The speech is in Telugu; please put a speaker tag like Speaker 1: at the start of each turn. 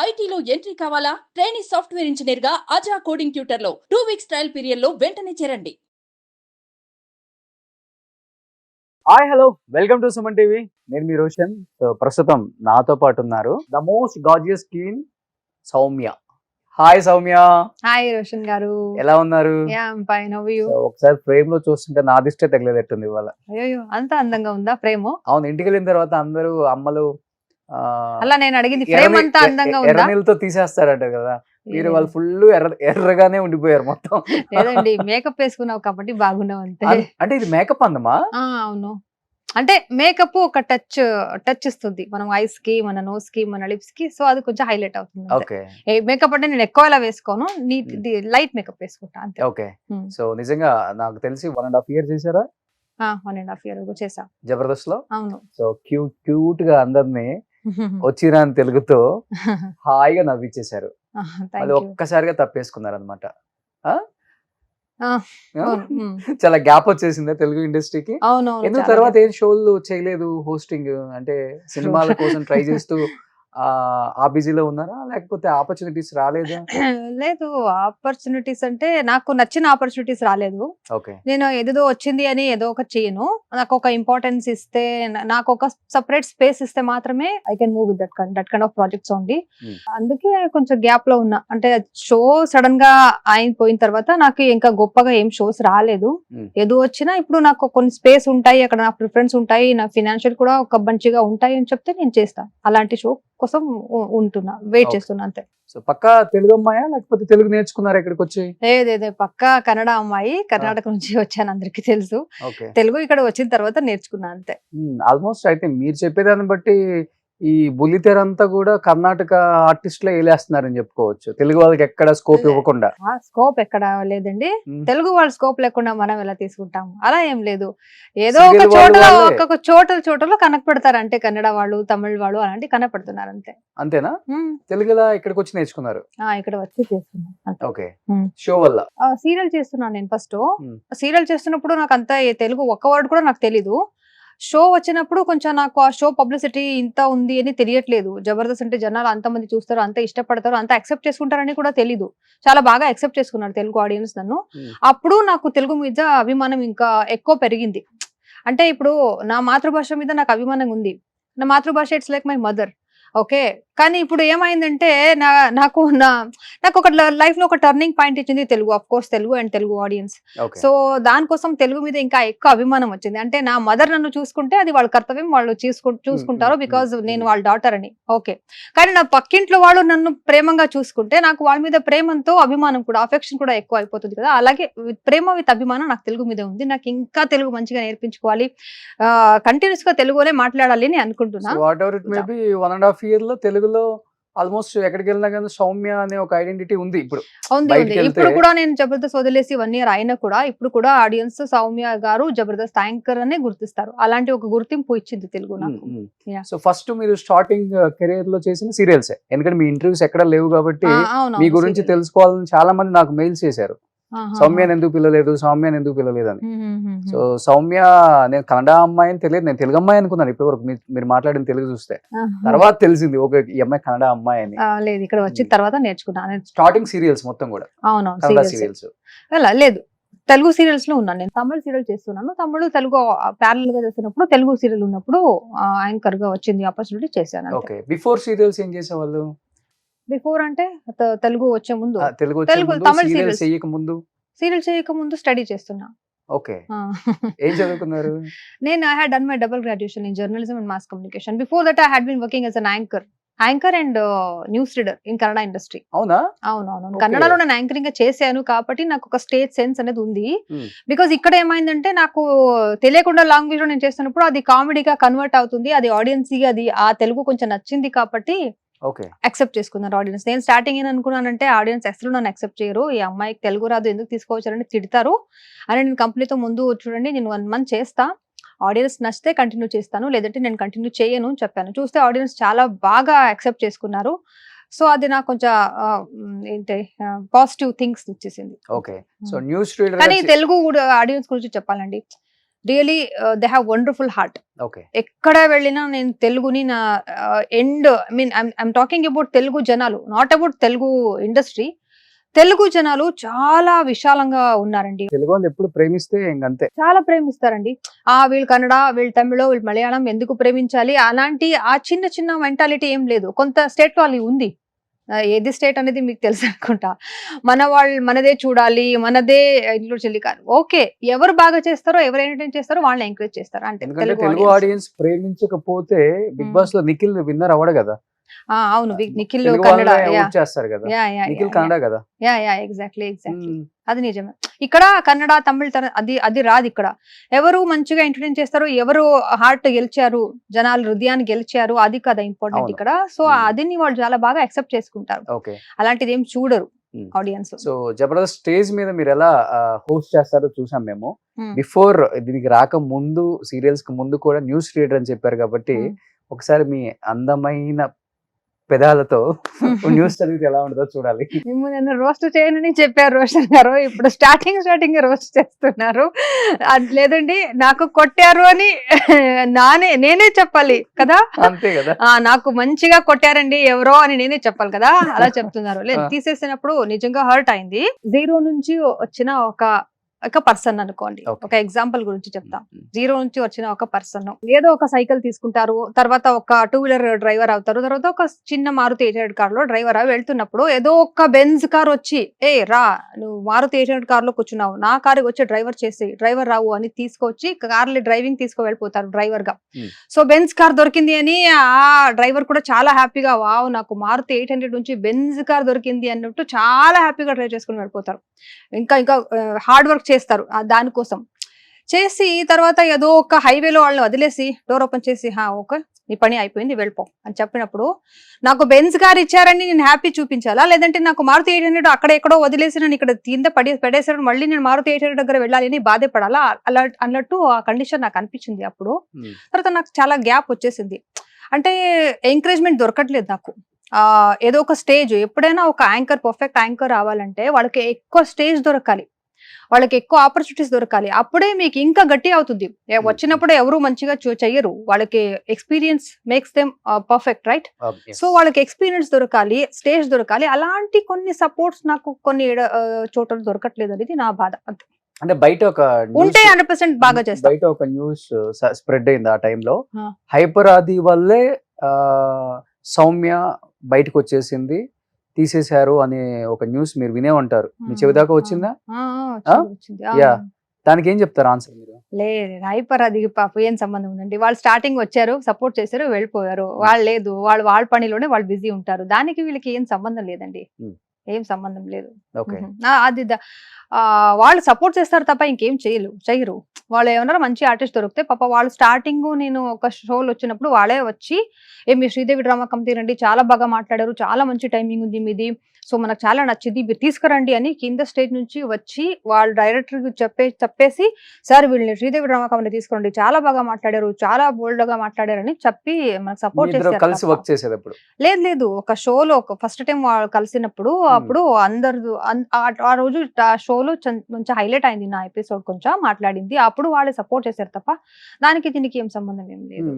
Speaker 1: ఐటీలో ఎంట్రీ కావాలా? ట్రైనీ సాఫ్ట్వేర్ ఇంజనీర్ గా అజా కోడింగ్ ట్యూటర్ లో 2 వీక్స్ ట్రయల్ పీరియడ్ లో వెంటనే చేరండి.
Speaker 2: Hi hello welcome to Suman TV. నేను మీ రోషన్. సో ప్రస్తుతం నాతో పాటు ఉన్నారు the most gorgeous queen Soumya. Hi Soumya,
Speaker 3: hi Roshan గారు,
Speaker 2: ఎలా ఉన్నారు?
Speaker 3: Yeah I'm fine. How are you?
Speaker 2: So ఒకసారి ఫ్రేమ్ లో చూస్తుంటే నా దిష్టే తగిలేటట్టుంది ఇవాళ.
Speaker 3: అయ్యో అంత అందంగా ఉందా ఫ్రేమ్?
Speaker 2: అవును, ఇంటికి వెళ్ళిన తర్వాత అందరూ అమ్మలు
Speaker 3: అలా నేను అడిగింది ఫ్రేమ్ అంతా అందంగా ఉందా?
Speaker 2: ఎర్రనీళ్ళతో తీసేస్తారంట కదా, మీరు వాళ్ళు ఫుల్ ఎర్రగానే ఉండిపోయారు మొత్తం.
Speaker 3: లేదండి, మేకప్ వేసుకున్నావు కాబట్టి బాగున్నావు అంతే.
Speaker 2: అంటే ఇది మేకప్ అందమా?
Speaker 3: అవును, అంటే మేకప్ ఒక టచ్ ఇస్తుంది మనం ఐస్ కి, మన నోస్ కి, మన లిప్స్ కి. సో అది కొంచెం హైలైట్ అవుతుంది.
Speaker 2: ఓకే,
Speaker 3: మేకప్ అంటే నేను ఎక్కువ ఇలా వేసుకోను, లైట్ మేకప్ వేసుకుంటా అంతే.
Speaker 2: ఓకే. సో నిజంగా నాకు తెలిసి 1.5 years చేశారా?
Speaker 3: 1.5 years చేసా
Speaker 2: జబర్దస్త్ లో.
Speaker 3: అవును.
Speaker 2: సో క్యూట్ గా అందరినీ వచ్చిరా అని తెలుగుతో హాయిగా నవ్విచ్చేశారు. మళ్ళీ ఒక్కసారిగా తప్పేసుకున్నారు అనమాట. చాలా గ్యాప్ వచ్చేసిందా తెలుగు ఇండస్ట్రీకి? ఎందుకు తర్వాత ఏం షోలు చేయలేదు, హోస్టింగ్ అంటే సినిమాల కోసం ట్రై చేస్తూ ఆ బిజీలో ఉన్నారా, లేకపోతే ఆపర్చునిటీస్ రాలేదా?
Speaker 3: లేదు, ఆపర్చునిటీస్ అంటే నాకు నచ్చిన ఆపర్చునిటీస్ రాలేదు.
Speaker 2: ఓకే,
Speaker 3: నేను ఏదో వచ్చింది అని ఏదో ఒక చేయను. నాకు ఒక ఇంపార్టెన్స్ ఇస్తే, నాకు ఒక సెపరేట్ స్పేస్ ఇస్తే మాత్రమే I can move with that kind of projects only. అందుకే కొంచెం గ్యాప్ లో ఉన్నా. అంటే షో సడన్ గా అయిపోయిన తర్వాత నాకు ఇంకా గొప్పగా ఏం షోస్ రాలేదు. ఏదో వచ్చినా ఇప్పుడు నాకు కొన్ని స్పేస్ ఉంటాయి, అక్కడ నా ప్రిఫరెన్స్ ఉంటాయి, నా ఫినాన్షియల్ కూడా ఒక మంచిగా ఉంటాయి అని చెప్తే నేను చేస్తాను. అలాంటి షో కోసం ఉంటున్నా, వెయిట్ చేస్తున్నా అంతే.
Speaker 2: సో పక్కా తెలుగు అమ్మాయా, లేకపోతే తెలుగు నేర్చుకున్నారా ఇక్కడికి వచ్చి?
Speaker 3: లేదే, పక్కా కన్నడ అమ్మాయి. కర్ణాటక నుంచి వచ్చాను, అందరికి తెలుసు. తెలుగు ఇక్కడ వచ్చిన తర్వాత నేర్చుకున్నా అంతే.
Speaker 2: ఆల్మోస్ట్ అయితే మీరు చెప్పేదాన్ని బట్టి ఈ బుల్లితెర అంతా కూడా కర్ణాటక ఆర్టిస్టులే వేలేస్తున్నారని చెప్పుకోవచ్చు, తెలుగు వాళ్ళకి ఎక్కడ స్కోప్ ఇవ్వకుండా.
Speaker 3: స్కోప్ ఎక్కడ లేదండి, తెలుగు వాళ్ళు స్కోప్ లేకుండా మనం ఎలా తీసుకుంటాం? అలా ఏం లేదు, ఏదో ఒక చోటలో కనపడతారు అంటే కన్నడ వాళ్ళు, తమిళ వాళ్ళు అలాంటి కనపడుతున్నారు అంతే.
Speaker 2: అంతేనా? తెలుగులా ఇక్కడికి వచ్చి నేర్చుకున్నారు?
Speaker 3: ఇక్కడ వచ్చి చేస్తున్నాను.
Speaker 2: ఓకే, షో వల్ల
Speaker 3: సీరియల్ చేస్తున్నాను నేను. ఫస్ట్ సీరియల్ చేస్తున్నప్పుడు నాకు అంత తెలుగు ఒక్క వర్డ్ కూడా నాకు తెలీదు. షో వచ్చినప్పుడు కొంచెం నాకు ఆ షో పబ్లిసిటీ ఇంత ఉంది అని తెలియట్లేదు. జబర్దస్త్ అంటే జనాలు అంతమంది చూస్తారు, అంత ఇష్టపడతారు, అంత యాక్సెప్ట్ చేసుకుంటారని కూడా తెలీదు. చాలా బాగా యాక్సెప్ట్ చేసుకున్నారు తెలుగు ఆడియన్స్ నన్ను. అప్పుడు నాకు తెలుగు మీద అభిమానం ఇంకా ఎక్కువ పెరిగింది. అంటే ఇప్పుడు నా మాతృభాష మీద నాకు అభిమానం ఉంది. నా మాతృభాష it's like my mother. Okay, కానీ ఇప్పుడు ఏమైందంటే నాకు ఒక లైఫ్ లో ఒక టర్నింగ్ పాయింట్ ఇచ్చింది Telugu. Of course Telugu and Telugu audience. So దానికోసం తెలుగు మీద ఇంకా ఎక్కువ అభిమానం వచ్చింది. అంటే నా మదర్ నన్ను చూసుకుంటే అది వాళ్ళ కర్తవ్యం, వాళ్ళు చూసుకుంటారు బికాజ్ నేను వాళ్ళ డాటర్ అని. ఓకే, కానీ నా పక్కింట్లో వాళ్ళు నన్ను ప్రేమంగా చూసుకుంటే నాకు వాళ్ళ మీద ప్రేమంతో అభిమానం కూడా, అఫెక్షన్ కూడా ఎక్కువ అయిపోతుంది కదా. అలాగే ప్రేమ విత్ అభిమానం నాకు తెలుగు మీద ఉంది. నాకు ఇంకా తెలుగు మంచిగా నేర్పించుకోవాలి, కంటిన్యూస్ గా తెలుగునే మాట్లాడాలి అని అనుకుంటున్నా.
Speaker 2: 1.5 years లో తెలుగులో ఆల్మోస్ట్ ఎక్కడికి వెళ్ళినా కానీ సౌమ్య అనే ఒక ఐడెంటిటీ ఉంది. ఇప్పుడు
Speaker 3: ఇప్పుడు కూడా నేను జబర్దస్త్ వదిలేసి 1 year అయినా కూడా ఇప్పుడు కూడా ఆడియన్స్ సౌమ్య గారు జబర్దస్త్ యాంకర్ అనే గుర్తిస్తారు. అలాంటి ఒక గుర్తింపు ఇచ్చింది తెలుగు నాకు.
Speaker 2: సో ఫస్ట్ మీరు స్టార్టింగ్ కెరీర్ లో చేసిన సీరియల్స్, ఎందుకంటే మీ ఇంటర్వ్యూస్ ఎక్కడ లేవు కాబట్టి మీ గురించి తెలుసుకోవాలని చాలా మంది నాకు మెయిల్స్ చేశారు. సౌమ్యని ఎందుకు పిలవలేదు, సౌమ్యని ఎందుకు పిలవలేదు అని. సో సౌమ్య, నేను కన్నడ అమ్మాయి అని తెలియదు, నేను తెలుగు అమ్మాయి అనుకున్నాను ఇప్పటివరకు మీరు మాట్లాడిన తెలుగు చూస్తే. తర్వాత తెలిసింది ఓకే ఈ అమ్మాయి కన్నడ అమ్మాయి అని.
Speaker 3: లేదు, ఇక్కడ వచ్చిన తర్వాత నేర్చుకున్నాను.
Speaker 2: స్టార్టింగ్ సీరియల్స్ మొత్తం కూడా కన్నడ సీరియల్స్
Speaker 3: లేదు, తెలుగు సీరియల్స్ లో ఉన్నాను నేను. తమిళ సీరియల్ చేస్తున్నాను, తమిళ తెలుగు ప్యారల్ గా చేస్తున్నప్పుడు తెలుగు సీరియల్ ఉన్నప్పుడు యాంకర్ గా వచ్చింది ఆపర్చునిటీ, చేశాను.
Speaker 2: ఓకే, బిఫోర్ సీరియల్స్ ఏం చేసేవాళ్ళు?
Speaker 3: బిఫోర్ అంటే తెలుగు వచ్చే ముందు,
Speaker 2: తమిళ సీరియల్ చేయక ముందు
Speaker 3: స్టడీ చేస్తున్నా.
Speaker 2: ఓకే, ఏం చదువుకున్నారు?
Speaker 3: నేను I had done my double graduation in journalism and mass communication. Before that I had been working as an anchor and news reader in Kannada industry.
Speaker 2: అవునా?
Speaker 3: అవునవును, కన్నడలో నేను యాంకరింగ్ చేశాను కాబట్టి నాకు ఒక స్టేజ్ సెన్స్ అనేది ఉంది. బికాజ్ ఇక్కడ ఏమైందంటే నాకు తెలియకుండా లాంగ్వేజ్ లో నేను చేస్తున్నప్పుడు అది కామెడీగా కన్వర్ట్ అవుతుంది, అది ఆడియన్స్ కి అది ఆ తెలుగు కొంచెం నచ్చింది కాబట్టి యాక్సెప్ట్ చేసుకున్నారు ఆడియన్స్. నేను స్టార్టింగ్ ఏం అనుకున్నానంటే ఆడియన్స్ అసలు నన్ను యాక్సెప్ట్ చేయరు, ఈ అమ్మాయికి తెలుగు రాదు ఎందుకు తీసుకోవచ్చారని తిడతారు అని. నేను కంపెనీతో ముందు చూడండి, నేను 1 month చేస్తా, ఆడియన్స్ నచ్చితే కంటిన్యూ చేస్తాను, లేదంటే నేను కంటిన్యూ చేయను అని చెప్పాను. చూస్తే ఆడియన్స్ చాలా బాగా యాక్సెప్ట్ చేసుకున్నారు. సో అది నాకు కొంచెం ఏంటి పాజిటివ్ థింగ్స్ వచ్చేసింది.
Speaker 2: కానీ
Speaker 3: తెలుగు ఆడియన్స్ గురించి చెప్పాలండి, really they have wonderful heart.
Speaker 2: Okay.
Speaker 3: ఎక్కడ వెళ్ళినా నేను తెలుగుని నా end I'm talking about Telugu జనాలు, not about Telugu industry. Telugu జనాలు చాలా విశాలంగా ఉన్నారండి.
Speaker 2: తెలుగు వాళ్ళు ఎప్పుడు ప్రేమిస్తే ఇంకంతే.
Speaker 3: చాలా ప్రేమిస్తారండి. వీళ్ళు కన్నడ, వీళ్ళు తమిళ, వీళ్ళు మలయాళం ఎందుకు ప్రేమించాలి అలాంటి ఆ చిన్న చిన్న మెంటాలిటీ ఏం లేదు. కొంత స్టేట్ వాళ్ళు ఉంది. ఏది స్టేట్ అనేది మీకు తెలుసు అనుకుంటా. మనదే చూడాలి, మనదే ఇంట్లో చెల్లి కాదు. ఓకే, ఎవరు బాగా చేస్తారో, ఎవరు ఎంటర్టైన్ చేస్తారో వాళ్ళని ఎంకరేజ్ చేస్తారు అంటే.
Speaker 2: తెలుగు ఆడియన్స్ ప్రేమించకపోతే బిగ్ బాస్ లో నిఖిల్ విన్నర్ అవ్వడు కదా.
Speaker 3: అవును, నిఖిల్ కన్నడ
Speaker 2: చేస్తారు కదా, నిఖిల్ కన్నడ కదా.
Speaker 3: ఎగ్జాక్ట్లీ అది నిజమే. ఇక్కడ కన్నడ, తమిళ్ అది రాదు. ఇక్కడ ఎవరు మంచిగా ఎంటర్టైన్ చేస్తారు, ఎవరు హార్ట్ గెలిచారు, జనాలు హృదయాన్ని గెలిచారు, అది కదా ఇంపార్టెంట్ ఇక్కడ. సో అది వాళ్ళు చాలా బాగా యాక్సెప్ట్ చేసుకుంటారు. అలాంటిది ఏం చూడరు ఆడియన్స్.
Speaker 2: సో జబర్దస్త్ స్టేజ్ మీద మీరు ఎలా హోస్ట్ చేస్తారో చూసాం మేము. బిఫోర్ దీనికి రాక ముందు, సీరియల్స్ కి ముందు కూడా న్యూస్ రీడర్ అని చెప్పారు కాబట్టి ఒకసారి మీ అందమైన పెదాలతో న్యూస్ చదివితే ఎలా ఉంటుందో చూడాలి.
Speaker 3: నన్ను రోస్ట్ చేయనని చెప్పారు రోషన్ గారు, ఇప్పుడు స్టార్టింగ్ రోస్ట్ చేస్తున్నారు. లేదండి, నాకు కొట్టారు అని నేనే చెప్పాలి కదా.
Speaker 2: అంతే కదా,
Speaker 3: నాకు మంచిగా కొట్టారండి ఎవరో అని నేనే చెప్పాలి కదా, అలా చెప్తున్నారు. లేదు, తీసేసినప్పుడు నిజంగా హర్ట్ అయింది. 0 నుంచి వచ్చిన ఒక పర్సన్ అనుకోండి, ఒక ఎగ్జాంపుల్ గురించి చెప్తాం. 0 నుంచి వచ్చిన ఒక పర్సన్ ఏదో ఒక సైకిల్ తీసుకుంటారు, తర్వాత ఒక 2 వీలర్ డ్రైవర్ అవుతారు, తర్వాత ఒక చిన్న మారుతి 800 కార్ లో డ్రైవర్ అవి వెళ్తున్నప్పుడు ఏదో ఒక బెంజ్ కార్ వచ్చి రా నువ్వు మారుతి 800 కార్ లో కూర్చున్నావు, నా కారు వచ్చి డ్రైవర్ రావు అని తీసుకొచ్చి కార్లు డ్రైవింగ్ తీసుకు వెళ్ళిపోతారు డ్రైవర్ గా. సో బెంజ్ కార్ దొరికింది అని ఆ డ్రైవర్ కూడా చాలా హ్యాపీగా, వావ్ నాకు మారుతి 800 నుంచి బెంజ్ కార్ దొరికింది అన్నట్టు చాలా హ్యాపీగా డ్రైవ్ చేసుకుని వెళ్ళిపోతారు. ఇంకా హార్డ్ వర్క్ చేస్తారు దానికోసం. చేసి తర్వాత ఏదో ఒక హైవేలో వాళ్ళని వదిలేసి డోర్ ఓపెన్ చేసి ఓకే నీ పని అయిపోయింది వెళ్ళిపో అని చెప్పినప్పుడు నాకు బెంజ్ కార్ ఇచ్చారని నేను హ్యాపీ చూపించాలా, లేదంటే నాకు మారుతి 800 అక్కడ ఎక్కడో వదిలేసి నేను ఇక్కడ కింద పడేసారు, మళ్ళీ నేను మారుతి 800 దగ్గర వెళ్ళాలి అని బాధపడాలా అన్నట్టు ఆ కండిషన్ నాకు అనిపించింది అప్పుడు. తర్వాత నాకు చాలా గ్యాప్ వచ్చేసింది. అంటే ఎంకరేజ్మెంట్ దొరకట్లేదు నాకు. ఏదో ఒక స్టేజ్, ఎప్పుడైనా ఒక యాంకర్ పర్ఫెక్ట్ యాంకర్ రావాలంటే వాళ్ళకి ఎక్కువ స్టేజ్ దొరకాలి, వాళ్ళకి ఎక్కువ ఆపర్చునిటీస్ దొరకాలి, అప్పుడే మీకు ఇంకా గట్టి అవుతుంది. వచ్చినప్పుడు ఎవరు మంచిగా చెయ్యరు, వాళ్ళకి experience makes them perfect, right? So వాళ్ళకి ఎక్స్పీరియన్స్ దొరకాలి, స్టేజ్ దొరకాలి. అలాంటి కొన్ని సపోర్ట్స్ నాకు కొన్ని చోట్ల దొరకట్లేదు అనేది నా బాధ. అంతే.
Speaker 2: అంటే బయట ఒక
Speaker 3: ఉంటే 100% బాగా చేస్తారు.
Speaker 2: బయట ఒక న్యూస్ స్ప్రెడ్ అయింది ఆ టైంలో, హైపర్ ఆది వల్లే సౌమ్య బయటకు వచ్చేసింది, తీసేశారు అనే ఒక న్యూస్ మీరు వినే ఉంటారు. మీ చెవి దాకా వచ్చిందా? దానికి ఏం చెప్తారు ఆన్సర్ మీరు?
Speaker 3: లేదు, హైపర్ అది పాప ఏం సంబంధం ఉందండి. వాళ్ళు స్టార్టింగ్ వచ్చారు, సపోర్ట్ చేశారు, వెళ్ళిపోయారు. వాళ్ళు లేదు, వాళ్ళ పనిలోనే వాళ్ళు బిజీ ఉంటారు. దానికి వీళ్ళకి ఏం సంబంధం లేదండి, ఏం సంబంధం లేదు. అది వాళ్ళు సపోర్ట్ చేస్తారు తప్ప ఇంకేం చెయ్యరు. వాళ్ళు ఏమన్నా మంచి ఆర్టిస్ట్ దొరికితే పాప వాళ్ళు స్టార్టింగ్ నేను ఒక షోలు వచ్చినప్పుడు వాళ్ళే వచ్చి మీ శ్రీదేవి డ్రామా కంపెనీ రండి, చాలా బాగా మాట్లాడారు, చాలా మంచి టైమింగ్ ఉంది మీది, సో మనకు చాలా నచ్చింది, మీరు తీసుకురండి అని కింద స్టేజ్ నుంచి వచ్చి వాళ్ళ డైరెక్టర్ చెప్పేసి సార్ వీళ్ళని శ్రీదేవి డ్రామా కంపెనీ తీసుకురండి, చాలా బాగా మాట్లాడారు, చాలా బోల్డ్ గా మాట్లాడారు అని చెప్పి మనకు సపోర్ట్ చేశారు. లేదు, ఒక షోలో ఫస్ట్ టైం వాళ్ళు కలిసినప్పుడు అప్పుడు అందరు ఆ రోజు ఆ షోలో కొంచెం హైలైట్ అయింది నా ఎపిసోడ్, కొంచెం మాట్లాడింది, అప్పుడు వాళ్ళే సపోర్ట్ చేశారు తప్ప దానికి దీనికి ఏం సంబంధం ఏం లేదు.